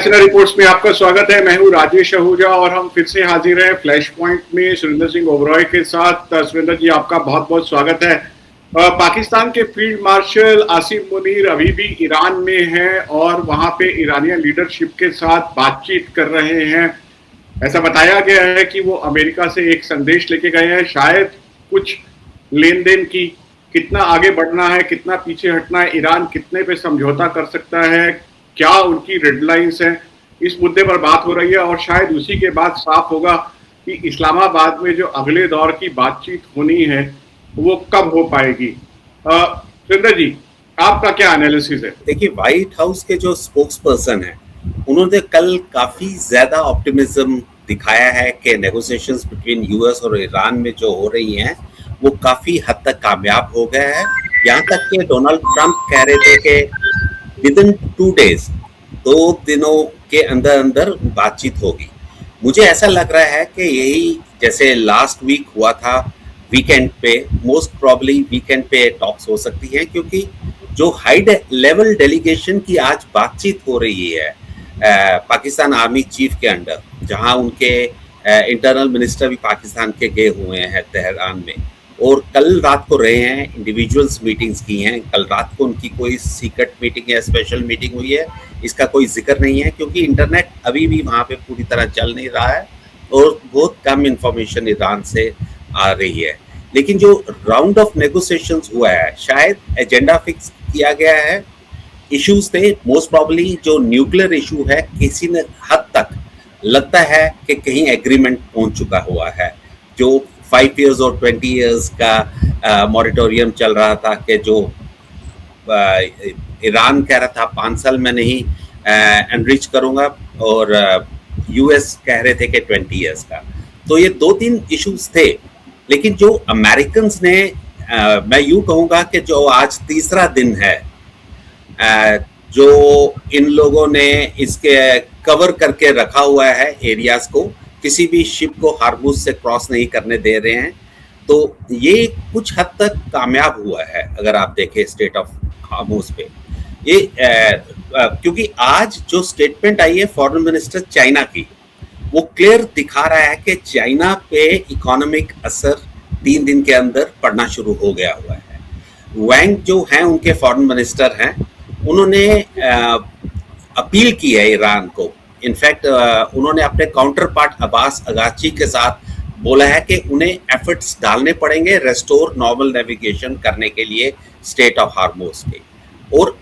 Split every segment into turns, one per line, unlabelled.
HNI reports में आपका स्वागत है। मैं हूं राजेश आहूजा और हम फिर से हाजिर हैं फ्लैश पॉइंट में सुरेंद्र सिंह ओबरॉय के साथ। सुरेंद्र जी, आपका बहुत बहुत स्वागत है। पाकिस्तान के फील्ड मार्शल आसिम मुनीर अभी भी ईरान में हैं और वहां पे ईरानियन लीडरशिप के साथ बातचीत कर रहे हैं। ऐसा बताया गया है कि वो अमेरिका से एक संदेश लेके गए हैं, शायद कुछ लेन देन की, कितना आगे बढ़ना है, कितना पीछे हटना है, ईरान कितने पे समझौता कर सकता है, क्या उनकी रेड लाइंस हैं, इस मुद्दे पर बात हो रही है। और शायद उसी के बाद साफ होगा कि इस्लामाबाद में जो अगले दौर की बातचीत होनी है वो कब हो पाएगी। सुरेंद्र जी, आपका क्या एनालिसिस है?
देखिए, व्हाइट हाउस के जो स्पोक्स पर्सन है उन्होंने कल काफी ज्यादा ऑप्टिमिज्म दिखाया है कि नेगोशिएशंस बिटवीन यूएस और ईरान में जो हो रही हैं वो काफी हद तक कामयाब हो गया है। यहाँ तक कि डोनाल्ड ट्रंप कह रहे थे कि विदिन 2 days, 2 दिनों के अंदर अंदर बातचीत होगी। मुझे ऐसा लग रहा है कि यही जैसे लास्ट वीक हुआ था वीकेंड पे, मोस्ट प्रॉब्ली वीकेंड पे टॉक्स हो सकती है, क्योंकि जो हाई लेवल डेलीगेशन की आज बातचीत हो रही है पाकिस्तान आर्मी चीफ के अंडर, जहां उनके इंटरनल मिनिस्टर भी पाकिस्तान के गए हुए हैं तेहरान में, और कल रात को रहे हैं, इंडिविजुअल्स मीटिंग्स की हैं। कल रात को उनकी कोई सीक्रेट मीटिंग या स्पेशल मीटिंग हुई है इसका कोई जिक्र नहीं है, क्योंकि इंटरनेट अभी भी वहाँ पे पूरी तरह चल नहीं रहा है और बहुत कम इंफॉर्मेशन ईरान से आ रही है। लेकिन जो राउंड ऑफ नेगोशिएशंस हुआ है, शायद एजेंडा फिक्स किया गया है। इश्यूज थे मोस्ट प्रॉब्ली जो न्यूक्लियर इशू है, किसी ने हद तक लगता है कि कहीं एग्रीमेंट पहुंच चुका हुआ है। जो 5 years और 20 years का मॉरिटोरियम चल रहा था कि जो ईरान कह रहा था 5 साल में नहीं एनरिच करूंगा, और यूएस कह रहे थे कि 20 years का। तो ये 2-3 इश्यूज थे। लेकिन जो अमेरिकन्स ने मैं यूं कहूंगा कि जो आज तीसरा दिन है जो इन लोगों ने इसके कवर करके रखा हुआ है एरियाज को, किसी भी शिप को हार्मूज से क्रॉस नहीं करने दे रहे हैं, तो ये कुछ हद तक कामयाब हुआ है। अगर आप देखें स्टेट ऑफ हार्मूज पे ये क्योंकि आज जो स्टेटमेंट आई है फॉरेन मिनिस्टर चाइना की, वो क्लियर दिखा रहा है कि चाइना पे इकोनॉमिक असर 3 दिन के अंदर पड़ना शुरू हो गया हुआ है। वैंग जो हैं उनके फॉरेन मिनिस्टर हैं, उन्होंने अपील की है ईरान को। इनफैक्ट उन्होंने अपने काउंटर पार्ट अब्बास अगाची के साथ बोला है कि उन्हें एफर्ट्स डालने पड़ेंगे रेस्टोर नॉर्मल नेविगेशन करने के लिए स्टेट ऑफ हार्मोज के। और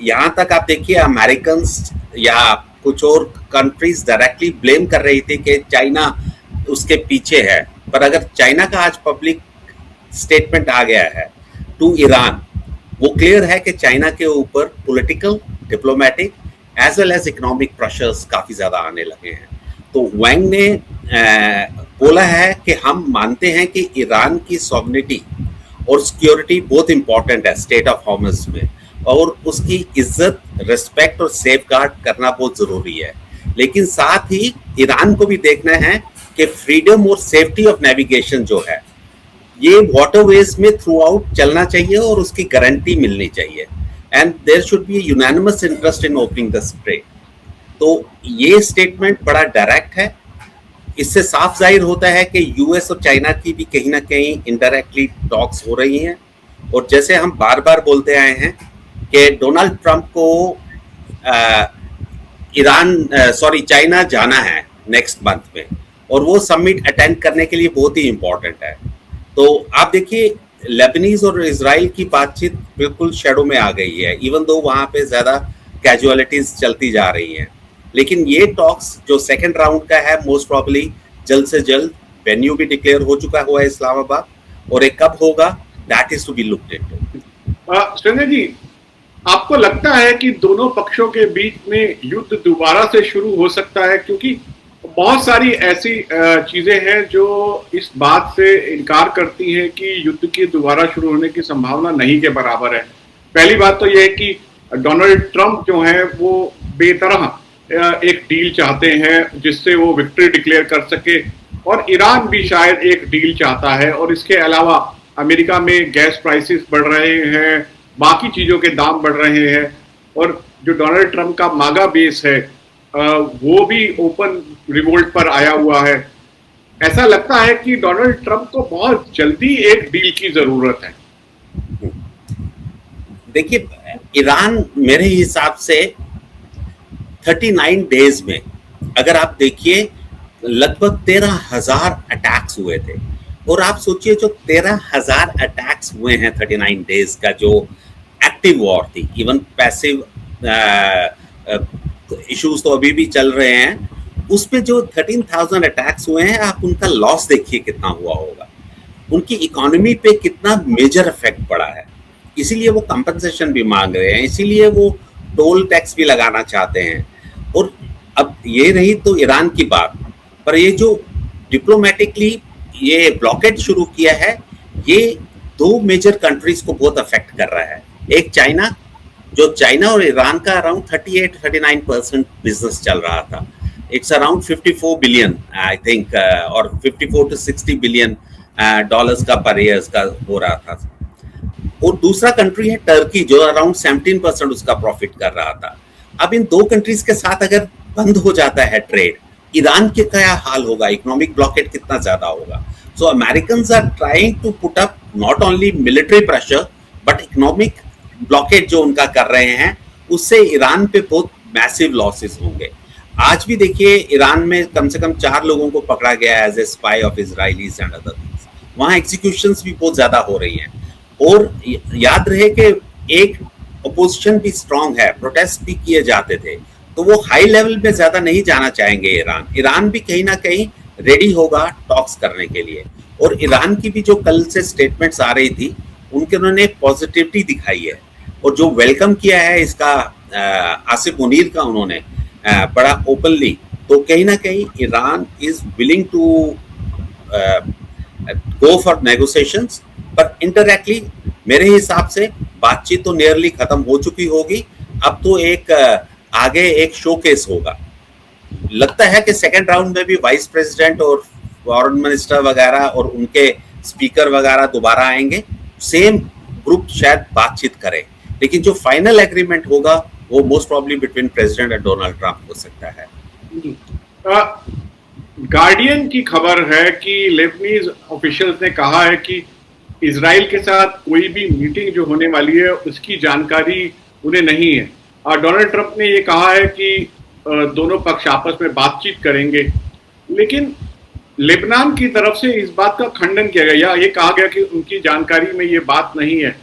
यहाँ तक आप देखिए, अमेरिकन्स या कुछ और कंट्रीज डायरेक्टली ब्लेम कर रही थी कि चाइना उसके पीछे है, पर अगर चाइना का आज पब्लिक स्टेटमेंट आ गया है टू ईरान, वो क्लियर है कि चाइना के ऊपर political, diplomatic as well as economic pressures काफी ज्यादा आने लगे हैं। तो वैंग ने बोला है कि हम मानते हैं कि ईरान की सॉवरेनिटी और सिक्योरिटी बहुत इंपॉर्टेंट है स्टेट ऑफ हार्मज में, और उसकी इज्जत, रिस्पेक्ट और सेफगार्ड करना बहुत जरूरी है। लेकिन साथ ही ईरान को भी देखना है कि फ्रीडम और सेफ्टी ऑफ नेविगेशन जो है ये वाटरवेज में थ्रू आउट चलना चाहिए और उसकी गारंटी मिलनी चाहिए, and there should be unanimous interest in opening the strait. तो ये स्टेटमेंट बड़ा डायरेक्ट है। इससे साफ जाहिर होता है कि यूएस और चाइना की भी कहीं ना कहीं इनडायरेक्टली टॉक्स हो रही हैं। और जैसे हम बार बार बोलते आए हैं कि डोनाल्ड ट्रंप को चाइना जाना है नेक्स्ट मंथ में, और वो समिट अटेंड करने के लिए बहुत ही इंपॉर्टेंट है। तो आप देखिए, लेबनीज और इजराइल की बातचीत बिल्कुल शेडो में आ गई है, इवन दो वहां पे ज्यादा कैजुअलिटीज चलती जा रही हैं। लेकिन ये टॉक्स जो सेकंड राउंड का है, मोस्ट प्रॉब्ली जल्द से जल्द वेन्यू भी डिक्लेयर हो चुका हुआ है इस्लामाबाद, और एक कब होगा that is to be looked into.
Surendra ji, आपको लगता है कि दोनों पक्षों के बीच में युद्ध दोबारा से शुरू हो सकता है? क्योंकि बहुत सारी ऐसी चीजें हैं जो इस बात से इनकार करती हैं कि युद्ध की दोबारा शुरू होने की संभावना नहीं के बराबर है। पहली बात तो यह है कि डोनाल्ड ट्रंप जो है वो बेतरह एक डील चाहते हैं जिससे वो विक्ट्री डिक्लेयर कर सके, और ईरान भी शायद एक डील चाहता है। और इसके अलावा अमेरिका में गैस प्राइसेस बढ़ रहे हैं, बाकी चीज़ों के दाम बढ़ रहे हैं, और जो डोनाल्ड ट्रंप का मागा बेस है वो भी ओपन रिवोल्ट पर आया हुआ है। ऐसा लगता है कि डोनाल्ड ट्रंप को बहुत जल्दी एक डील की जरूरत है।
देखिए, ईरान मेरे हिसाब से 39 डेज में अगर आप देखिए लगभग 13,000 अटैक्स हुए थे। और आप सोचिए जो 13,000 अटैक्स हुए हैं 39 डेज का, जो एक्टिव वॉर थी, इवन पैसिव इश्यूज तो अभी भी चल रहे हैं, उसमें जो 13,000 अटैक्स हुए हैं, आप उनका लॉस देखिए कितना हुआ होगा, उनकी इकोनॉमी पे कितना मेजर इफेक्ट पड़ा है। इसीलिए वो कंपनसेशन भी मांग रहे हैं, इसीलिए वो टोल टैक्स भी लगाना चाहते हैं। और अब ये रही तो ईरान की बात, पर ये जो डिप्लोमेटिकली ये ब्लॉकेट शुरू किया है, ये दो मेजर कंट्रीज को बहुत अफेक्ट कर रहा है। एक चाइना, जो चाइना और ईरान का अराउंड 38-39% बिजनेस चल रहा था। It's around 54 billion I think, और 54 to 60 बिलियन डॉलर्स का पर ईयर का हो रहा था। और दूसरा कंट्री है टर्की, जो अराउंड 17% उसका प्रॉफिट कर रहा था। अब इन दो कंट्रीज के साथ अगर बंद हो जाता है ट्रेड, ईरान के क्या हाल होगा, इकोनॉमिक ब्लॉकेट कितना ज्यादा होगा। So Americans are trying to put up not only military pressure but economic blockade जो उनका कर रहे हैं, उससे ईरान पे बहुत मैसिव लॉसेस होंगे। आज भी देखिए ईरान में कम से कम 4 लोगों को पकड़ा गया as a spy of Israelis and other things. वहाँ एग्जीक्यूशंस भी बहुत ज्यादा हो रही हैं। और याद रहे कि एक अपोजिशन भी स्ट्रांग है, प्रोटेस्ट भी किए जाते थे, तो वो हाई लेवल पे ज्यादा नहीं जाना चाहेंगे। ईरान भी कहीं ना कहीं रेडी होगा टॉक्स करने के लिए। और ईरान की भी जो कल से स्टेटमेंट्स आ रही थी, उनके उन्होंने पॉजिटिविटी दिखाई है और जो वेलकम किया है इसका आसिफ मुनीर का उन्होंने बड़ा ओपनली, तो कहीं ना कहीं Iran is willing to go for negotiations. पर इनडायरेक्टली मेरे हिसाब से बातचीत तो नियरली खत्म हो चुकी होगी। अब तो एक आगे एक शोकेस होगा। लगता है कि सेकंड राउंड में भी वाइस प्रेसिडेंट और फॉरेन मिनिस्टर वगैरह और उनके स्पीकर वगैरह दोबारा आएंगे, सेम ग्रुप शायद बातचीत करे, लेकिन जो फाइनल एग्रीमेंट होगा वो मोस्ट प्रॉब्ली बिटवीन प्रेसिडेंट और डोनाल्ड ट्रंप हो सकता है।
गार्डियन की खबर है कि लेबनीज ऑफिशियल्स ने कहा है कि इजराइल के साथ कोई भी मीटिंग जो होने वाली है उसकी जानकारी उन्हें नहीं है। और डोनाल्ड ट्रंप ने ये कहा है कि दोनों पक्ष आपस में बातचीत करेंगे, लेकिन लेबनान की तरफ से इस बात का खंडन किया गया, ये कहा गया कि उनकी जानकारी में ये बात नहीं है।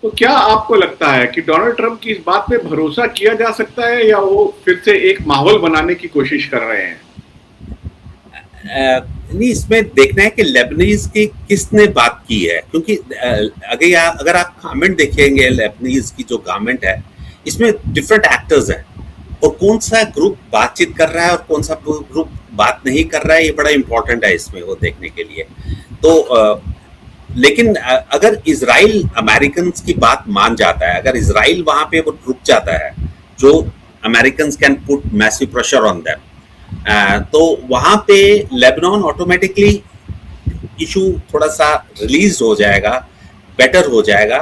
तो क्या आपको लगता है कि डोनाल्ड ट्रंप की इस बात पे भरोसा किया जा सकता है, या वो फिर से एक माहौल बनाने की कोशिश कर रहे हैं?
नहीं, इसमें देखना है कि लेबनीज की किसने बात की है, क्योंकि अगर आप गवर्नमेंट देखेंगे, लेबनीज की जो गवर्नमेंट है, इसमें डिफरेंट एक्टर्स हैं और कौन सा ग्रुप बातचीत कर रहा है और कौन सा ग्रुप बात नहीं कर रहा है, ये बड़ा इंपॉर्टेंट है इसमें वो देखने के लिए। तो लेकिन अगर इजराइल अमेरिकन की बात मान जाता है, अगर इजराइल वहां पे वो रुक जाता है, जो American can put massive pressure on them, तो वहां पे लेबनान ऑटोमेटिकली इशू थोड़ा सा रिलीज हो जाएगा, बेटर हो जाएगा,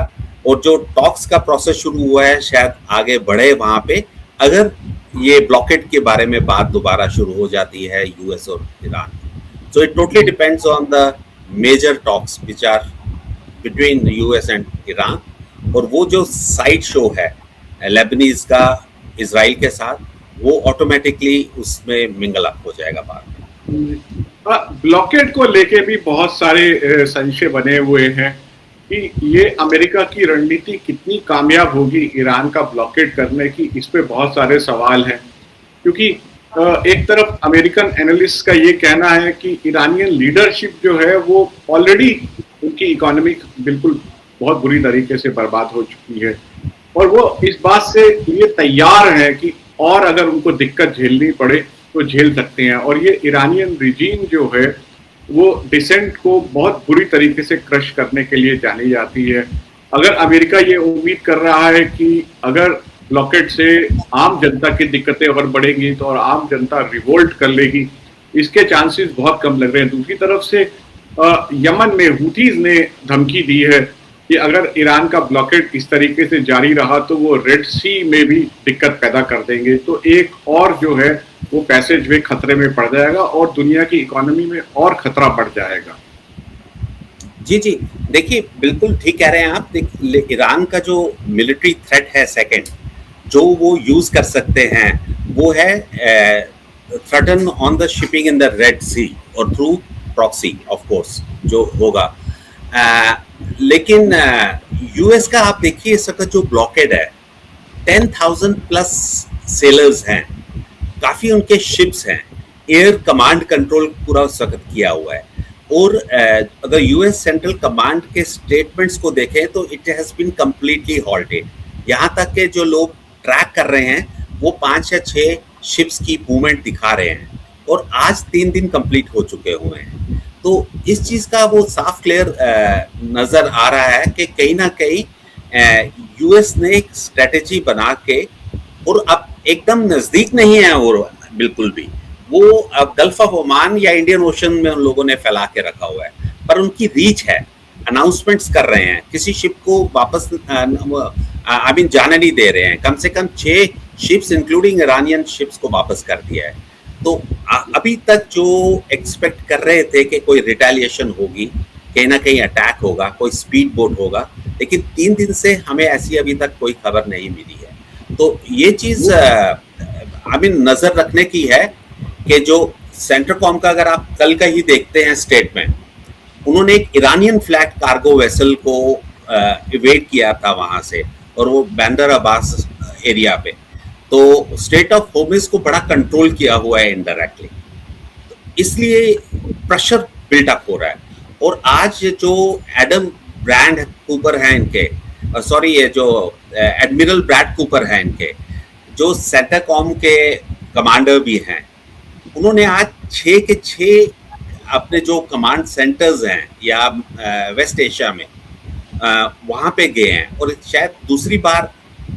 और जो टॉक्स का प्रोसेस शुरू हुआ है शायद आगे बढ़े वहां पे, अगर ये ब्लॉकेट के बारे में बात दोबारा शुरू हो जाती है यूएस और Iran. So it totally depends on the major talks which are between US and Iran. और वो जो साइड शो है लेबनीज का इजराइल के साथ, वो ऑटोमेटिकली उसमें मिंगल अप हो जाएगा बाद में।
ब्लॉकेट को लेके भी बहुत सारे संशय बने हुए हैं कि ये अमेरिका की रणनीति कितनी कामयाब होगी ईरान का ब्लॉकेट करने की, इस पे बहुत सारे सवाल हैं। क्योंकि एक तरफ अमेरिकन एनालिस्ट का ये कहना है कि ईरानियन लीडरशिप जो है वो ऑलरेडी उनकी इकोनॉमी बिल्कुल बहुत बुरी तरीके से बर्बाद हो चुकी है, और वो इस बात से ये तैयार है कि और अगर उनको दिक्कत झेलनी पड़े तो झेल सकते हैं। और ये ईरानियन रिजीम जो है वो डिसेंट को बहुत बुरी तरीके से क्रश करने के लिए जानी जाती है। अगर अमेरिका ये उम्मीद कर रहा है कि अगर ब्लॉकेट से आम जनता की दिक्कतें और बढ़ेंगी तो और आम जनता रिवोल्ट कर लेगी, इसके चांसेस बहुत कम लग रहे हैं। दूसरी तरफ से यमन में हुथीज ने धमकी दी है कि अगर ईरान का ब्लॉकेड इस तरीके से जारी रहा तो वो रेड सी में भी दिक्कत पैदा कर देंगे, तो एक और जो है वो पैसेज वे खतरे में पड़ जाएगा और दुनिया की इकोनॉमी में और खतरा बढ़ जाएगा।
जी जी, देखिए बिल्कुल ठीक कह रहे हैं आप। ईरान का जो मिलिट्री थ्रेट है सेकंड जो वो यूज कर सकते हैं वो है threaten on the shipping in the Red Sea और थ्रू प्रॉक्सी ऑफ कोर्स जो होगा। लेकिन यूएस का आप देखिए इस वक्त जो ब्लॉकेड है 10,000 प्लस सेलर्स हैं, काफी उनके शिप्स हैं, एयर कमांड कंट्रोल पूरा उस वक्त किया हुआ है। और अगर यूएस सेंट्रल कमांड के स्टेटमेंट्स को देखें तो it has been completely halted. यहाँ तक के जो लोग ट्रैक कर रहे हैं वो 5 या 6 शिप्स की मूवमेंट दिखा रहे हैं और आज 3 दिन कंप्लीट हो चुके हुए हैं। तो इस चीज का वो साफ क्लियर नजर आ रहा है कि कहीं ना कहीं यूएस ने एक स्ट्रेटेजी बना के, और अब एकदम नजदीक नहीं है और बिल्कुल भी, वो अब गल्फ ऑफ ओमान या इंडियन ओशन में उन लोगों ने फैला के रखा हुआ है, पर उनकी रीच है, अनाउंसमेंट्स कर रहे हैं, किसी शिप को वापस जाने नहीं दे रहे हैं। कम से कम 6 शिप्स इंक्लूडिंग ईरानियन शिप्स को वापस कर दिया है। तो अभी तक जो एक्सपेक्ट कर रहे थे कि कोई रिटेलिएशन होगी, कहीं ना कहीं अटैक होगा, कोई स्पीड बोट होगा, लेकिन 3 दिन से हमें ऐसी अभी तक कोई खबर नहीं मिली है। तो ये चीज नजर रखने की है कि जो सेंट्रकॉम का अगर आप कल का ही देखते हैं स्टेटमेंट, उन्होंने एक ईरानियन फ्लैग कार्गो वेसल को इवेट किया था वहां से, और वो बंदर अब्बास एरिया पे, तो स्टेट ऑफ होर्मुज को बड़ा कंट्रोल किया हुआ है इनडायरेक्टली, तो इसलिए प्रेशर बिल्टअप हो रहा है। और आज जो एडम ब्रैड कूपर हैं इनके, सॉरी ये जो एडमिरल ब्रैड कूपर हैं इनके, जो सेंट्रकॉम के कमांडर भी हैं, उन्होंने आज 6 के 6 अपने जो कमांड सेंटर्स हैं या वेस्ट एशिया में वहाँ पे गए हैं और शायद दूसरी बार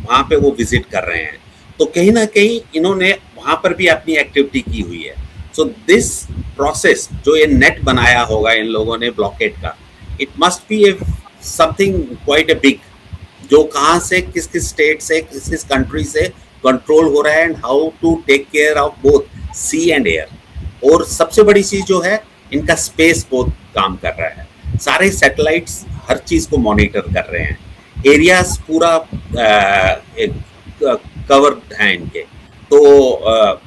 वहाँ पे वो विजिट कर रहे हैं। तो कहीं ना कहीं इन्होंने वहाँ पर भी अपनी एक्टिविटी की हुई है। सो दिस प्रोसेस जो ये नेट बनाया होगा इन लोगों ने ब्लॉकेट का, it must be something quite a big, जो कहाँ से किस किस स्टेट से किस किस कंट्री से कंट्रोल हो रहा है and how to take care of both sea and air. और सबसे बड़ी चीज जो है इनका स्पेस बहुत काम कर रहा है, सारे सैटेलाइट्स हर चीज को मॉनिटर कर रहे हैं, एरियाज पूरा कवर्ड हैं इनके। तो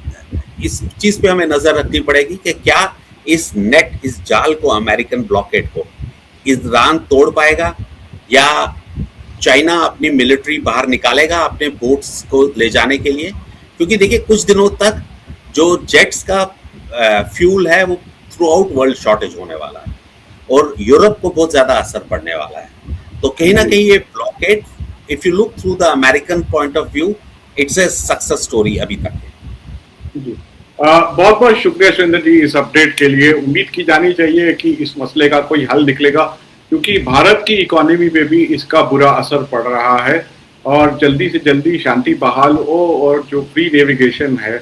इस चीज पे हमें नजर रखनी पड़ेगी कि क्या इस नेट, इस जाल को, अमेरिकन ब्लॉकेट को ईरान तोड़ पाएगा या चाइना अपनी मिलिट्री बाहर निकालेगा अपने बोट्स को ले जाने के लिए। क्योंकि देखिए कुछ दिनों तक जो जेट्स का फ्यूल है वो थ्रू आउट वर्ल्ड शॉर्टेज होने वाला है और यूरोप को बहुत ज्यादा असर पड़ने वाला है। तो कहीं ना कहीं ये blockade, if you look through the American point of view, it's a success story अभी तक है।
बहुत बहुत शुक्रिया सुरेंद्र जी इस अपडेट के लिए। उम्मीद की जानी चाहिए कि इस मसले का कोई हल निकलेगा, क्योंकि भारत की इकोनॉमी पे भी इसका बुरा असर पड़ रहा है और जल्दी से जल्दी शांति बहाल हो और जो फ्री नेविगेशन है,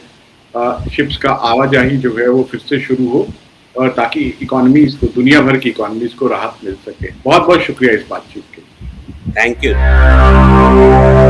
शिप्स का आवाजाही जो है वो फिर से शुरू हो, और ताकि इकोनॉमीज को, दुनिया भर की इकोनॉमीज को राहत मिल सके। बहुत बहुत शुक्रिया इस बातचीत के लिए।
Thank you.